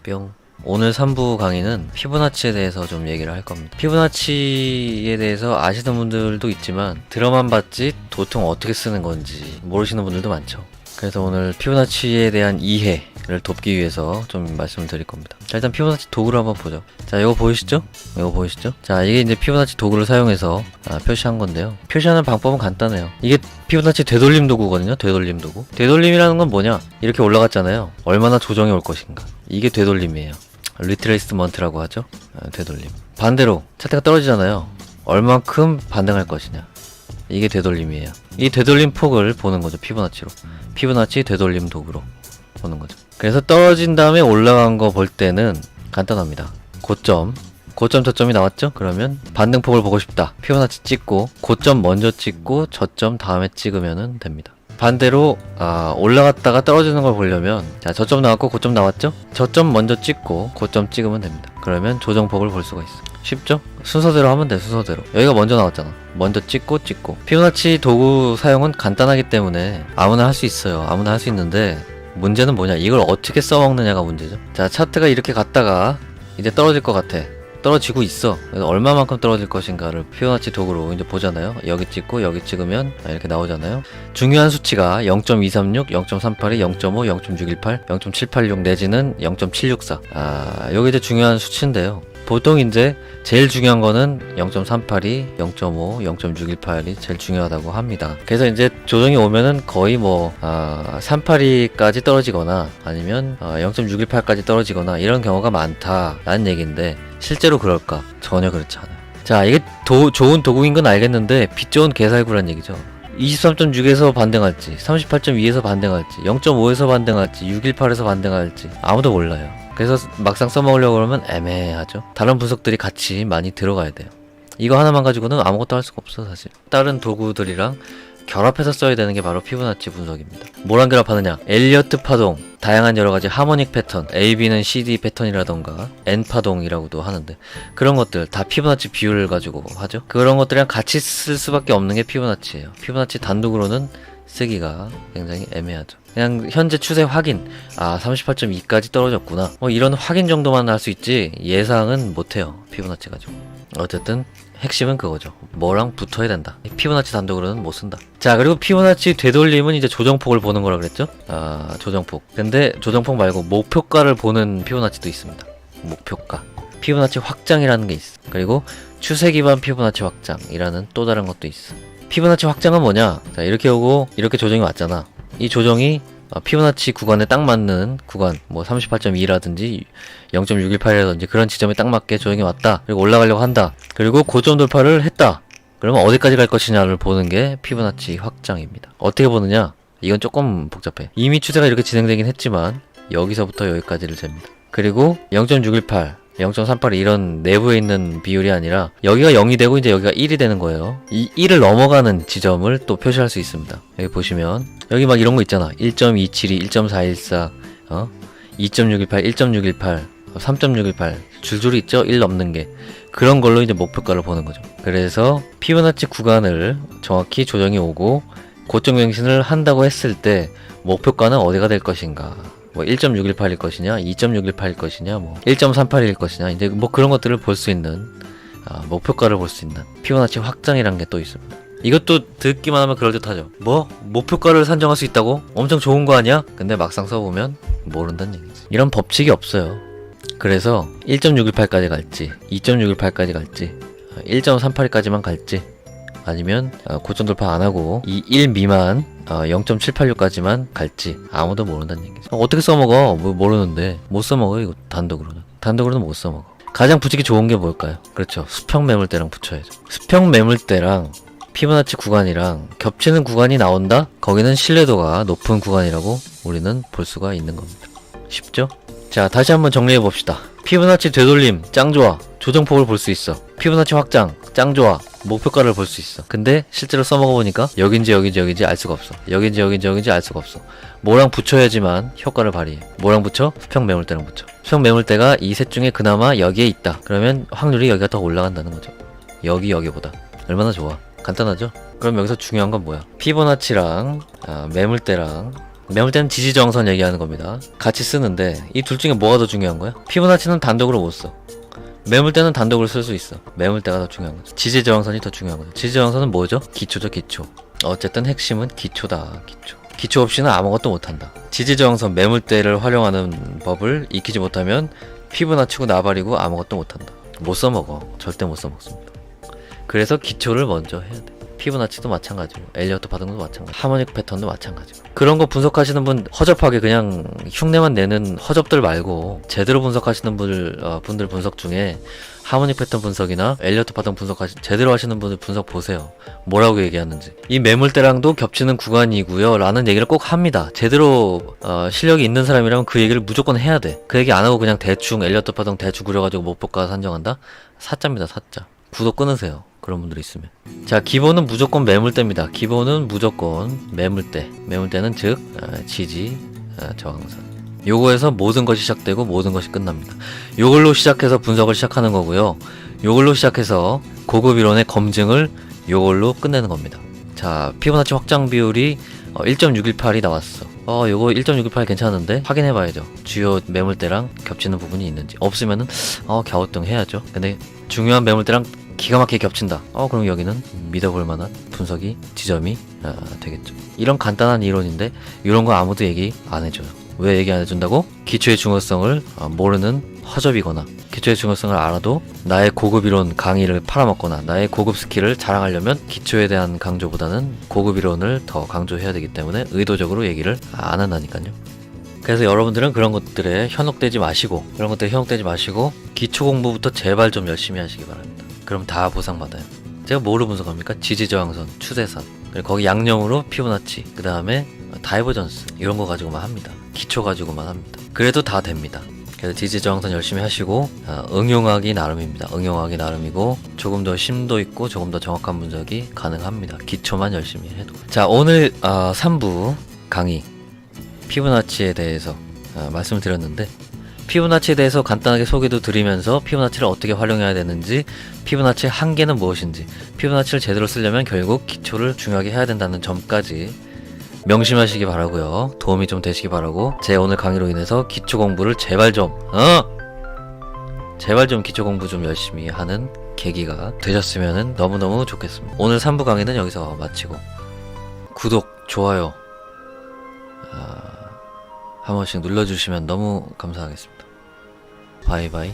뿅. 오늘 3부 강의는 피보나치에 대해서 좀 얘기를 할 겁니다. 피보나치에 대해서 아시는 분들도 있지만 들어만 봤지 도통 어떻게 쓰는 건지 모르시는 분들도 많죠. 그래서 오늘 피보나치에 대한 이해를 돕기 위해서 좀 말씀을 드릴 겁니다. 자, 일단 피보나치 도구를 한번 보죠. 자, 이거 보이시죠? 이거 보이시죠? 자, 이게 이제 피보나치 도구를 사용해서 표시한 건데요. 표시하는 방법은 간단해요. 이게 피보나치 되돌림 도구거든요. 되돌림 도구. 되돌림이라는 건 뭐냐? 이렇게 올라갔잖아요. 얼마나 조정이 올 것인가. 이게 되돌림이에요. 리트레이스먼트라고 하죠. 되돌림. 반대로 차트가 떨어지잖아요. 얼만큼 반등할 것이냐. 이게 되돌림이에요. 이 되돌림 폭을 보는 거죠. 피보나치로. 피보나치 되돌림 도구로 보는 거죠. 그래서 떨어진 다음에 올라간 거 볼 때는 간단합니다. 고점 저점이 나왔죠? 그러면 반등폭을 보고 싶다. 피보나치 찍고 고점 먼저 찍고 저점 다음에 찍으면 됩니다. 반대로 올라갔다가 떨어지는 걸 보려면 자, 저점 나왔고 고점 나왔죠? 저점 먼저 찍고 고점 찍으면 됩니다. 그러면 조정폭을 볼 수가 있어. 쉽죠? 순서대로 하면 돼. 순서대로. 여기가 먼저 나왔잖아. 먼저 찍고 피보나치 도구 사용은 간단하기 때문에 아무나 할 수 있어요. 아무나 할 수 있는데 문제는 뭐냐, 이걸 어떻게 써먹느냐가 문제죠. 자, 차트가 이렇게 갔다가 이제 떨어질 것 같아. 떨어지고 있어. 그래서 얼마만큼 떨어질 것인가를 피보나치 도구로 이제 보잖아요. 여기 찍고 여기 찍으면 이렇게 나오잖아요. 중요한 수치가 0.236, 0.382, 0.5, 0.618, 0.786 내지는 0.764. 요게 이제 중요한 수치인데요. 보통 이제 제일 중요한 거는 0.382, 0.5, 0.618이 제일 중요하다고 합니다. 그래서 이제 조정이 오면은 거의 382까지 떨어지거나 아니면 0.618까지 떨어지거나 이런 경우가 많다라는 얘기인데 실제로 그럴까? 전혀 그렇지 않아요. 자, 이게 좋은 도구인 건 알겠는데 빛 좋은 개살구란 얘기죠. 23.6에서 반등할지, 38.2에서 반등할지, 0.5에서 반등할지, 618에서 반등할지 아무도 몰라요. 그래서 막상 써먹으려고 그러면 애매하죠. 다른 분석들이 같이 많이 들어가야 돼요. 이거 하나만 가지고는 아무것도 할 수가 없어 사실. 다른 도구들이랑 결합해서 써야 되는 게 바로 피보나치 분석입니다. 뭐랑 결합하느냐? 엘리어트 파동, 다양한 여러가지 하모닉 패턴, AB는 CD 패턴이라던가 N 파동이라고도 하는데 그런 것들 다 피보나치 비율을 가지고 하죠. 그런 것들이랑 같이 쓸 수밖에 없는 게 피보나치예요. 피보나치 단독으로는 쓰기가 굉장히 애매하죠. 그냥 현재 추세 확인, 38.2까지 떨어졌구나, 이런 확인 정도만 할 수 있지 예상은 못해요. 피보나치 가지고. 어쨌든 핵심은 그거죠. 뭐랑 붙어야 된다. 피보나치 단독으로는 못 쓴다. 자, 그리고 피보나치 되돌림은 이제 조정폭을 보는 거라 그랬죠? 조정폭. 근데 조정폭 말고 목표가를 보는 피보나치도 있습니다. 목표가. 피보나치 확장이라는 게 있어. 그리고 추세 기반 피보나치 확장이라는 또 다른 것도 있어. 피보나치 확장은 뭐냐? 자, 이렇게 오고 이렇게 조정이 왔잖아. 이 조정이 피보나치 구간에 딱 맞는 구간, 38.2라든지 0.618이라든지 그런 지점에 딱 맞게 조정이 왔다. 그리고 올라가려고 한다. 그리고 고점 돌파를 했다. 그러면 어디까지 갈 것이냐를 보는 게 피보나치 확장입니다. 어떻게 보느냐? 이건 조금 복잡해. 이미 추세가 이렇게 진행되긴 했지만 여기서부터 여기까지를 잽니다. 그리고 0.618 0.38 이런 내부에 있는 비율이 아니라 여기가 0이 되고 이제 여기가 1이 되는 거예요. 이 1을 넘어가는 지점을 또 표시할 수 있습니다. 여기 보시면 여기 막 이런 거 있잖아. 1.272, 1.414, 2.618, 1.618, 3.618 줄줄이 있죠? 1 넘는 게. 그런 걸로 이제 목표가를 보는 거죠. 그래서 피보나치 구간을 정확히 조정이 오고 고점 갱신을 한다고 했을 때 목표가는 어디가 될 것인가? 1.618일 것이냐, 2.618일 것이냐, 1.38일 것이냐, 이제 그런 것들을 볼 수 있는, 목표가를 볼 수 있는 피보나치 확장이란 게 또 있습니다. 이것도 듣기만 하면 그럴듯하죠. 목표가를 산정할 수 있다고? 엄청 좋은 거 아니야? 근데 막상 써보면 모른다는 얘기지. 이런 법칙이 없어요. 그래서 1.618까지 갈지, 2.618까지 갈지, 1.38까지만 갈지, 아니면 고점 돌파 안 하고 이 1 미만 0.786까지만 갈지 아무도 모른다는 얘기죠. 어떻게 써먹어? 모르는데 못 써먹어. 이거 단독으로는 못 써먹어. 가장 붙이기 좋은 게 뭘까요? 그렇죠, 수평 매물대랑 붙여야죠. 수평 매물대랑 피보나치 구간이랑 겹치는 구간이 나온다? 거기는 신뢰도가 높은 구간이라고 우리는 볼 수가 있는 겁니다. 쉽죠? 자, 다시 한번 정리해 봅시다. 피보나치 되돌림 짱 좋아. 조정폭을 볼 수 있어. 피보나치 확장 짱 좋아. 목표가를 볼 수 있어. 근데 실제로 써먹어 보니까 여긴지 알 수가 없어. 여긴지 알 수가 없어. 뭐랑 붙여야지만 효과를 발휘해. 뭐랑 붙여? 수평 매물대랑 붙여. 수평 매물대가 이 셋 중에 그나마 여기에 있다. 그러면 확률이 여기가 더 올라간다는 거죠. 여기보다. 얼마나 좋아. 간단하죠? 그럼 여기서 중요한 건 뭐야? 피보나치랑 매물대랑 매물대는 지지저항선 얘기하는 겁니다. 같이 쓰는데 이 둘 중에 뭐가 더 중요한 거야? 피보나치는 단독으로 못 써. 매물대는 단독으로 쓸 수 있어. 매물대가 더 중요한 거죠. 지지저항선이 더 중요한 거죠. 지지저항선은 뭐죠? 기초죠, 기초. 어쨌든 핵심은 기초다, 기초. 기초 없이는 아무것도 못한다. 지지저항선 매물대를 활용하는 법을 익히지 못하면 피보나치고 나발이고 아무것도 못한다. 못 써먹어. 절대 못 써먹습니다. 그래서 기초를 먼저 해야 돼. 피보나치도 마찬가지고 엘리어트 파동도 마찬가지고 하모닉 패턴도 마찬가지고 그런 거 분석하시는 분 허접하게 그냥 흉내만 내는 허접들 말고 제대로 분석하시는 분들 분석 중에 하모닉 패턴 분석이나 엘리어트 파동 제대로 하시는 분들 분석 보세요. 뭐라고 얘기하는지. 이 매물대랑도 겹치는 구간이고요 라는 얘기를 꼭 합니다. 제대로 실력이 있는 사람이라면 그 얘기를 무조건 해야 돼. 그 얘기 안 하고 그냥 대충 엘리어트 파동 대충 그려가지고 목표가 산정한다? 사짜입니다, 사짜. 구독 끊으세요. 그런 분들이 있으면. 자, 기본은 무조건 매물대입니다. 기본은 무조건 매물대. 매물대는 즉 지지 저항선. 요거에서 모든 것이 시작되고 모든 것이 끝납니다. 요걸로 시작해서 분석을 시작하는 거고요. 요걸로 시작해서 고급 이론의 검증을 요걸로 끝내는 겁니다. 자, 피보나치 확장 비율이 1.618이 나왔어. 요거 1.618 괜찮은데 확인해 봐야죠. 주요 매물대랑 겹치는 부분이 있는지. 없으면은 갸우뚱 해야죠. 근데 중요한 매물대랑 기가 막히게 겹친다. 그럼 여기는 믿어볼 만한 분석이 지점이 되겠죠. 이런 간단한 이론인데 이런 거 아무도 얘기 안 해줘요. 왜 얘기 안 해준다고? 기초의 중요성을 모르는 허접이거나 기초의 중요성을 알아도 나의 고급 이론 강의를 팔아먹거나 나의 고급 스킬을 자랑하려면 기초에 대한 강조보다는 고급 이론을 더 강조해야 되기 때문에 의도적으로 얘기를 안 한다니까요. 그래서 여러분들은 그런 것들에 현혹되지 마시고 기초 공부부터 제발 좀 열심히 하시기 바랍니다. 그럼 다 보상받아요. 제가 뭐로 분석합니까? 지지저항선, 추세선, 그리고 거기 양념으로 피보나치, 그 다음에 다이버전스 이런 거 가지고만 합니다. 기초 가지고만 합니다. 그래도 다 됩니다. 그래서 지지저항선 열심히 하시고 응용하기 나름입니다. 응용하기 나름이고 조금 더 심도 있고 조금 더 정확한 분석이 가능합니다. 기초만 열심히 해도. 자, 오늘 3부 강의 피보나치에 대해서 말씀을 드렸는데 피보나치에 대해서 간단하게 소개도 드리면서 피보나치를 어떻게 활용해야 되는지, 피보나치의 한계는 무엇인지, 피보나치를 제대로 쓰려면 결국 기초를 중요하게 해야 된다는 점까지 명심하시기 바라고요. 도움이 좀 되시기 바라고, 제 오늘 강의로 인해서 기초 공부를 제발 좀 기초 공부 좀 열심히 하는 계기가 되셨으면 너무너무 좋겠습니다. 오늘 3부 강의는 여기서 마치고 구독, 좋아요 한 번씩 눌러주시면 너무 감사하겠습니다. 바이바이.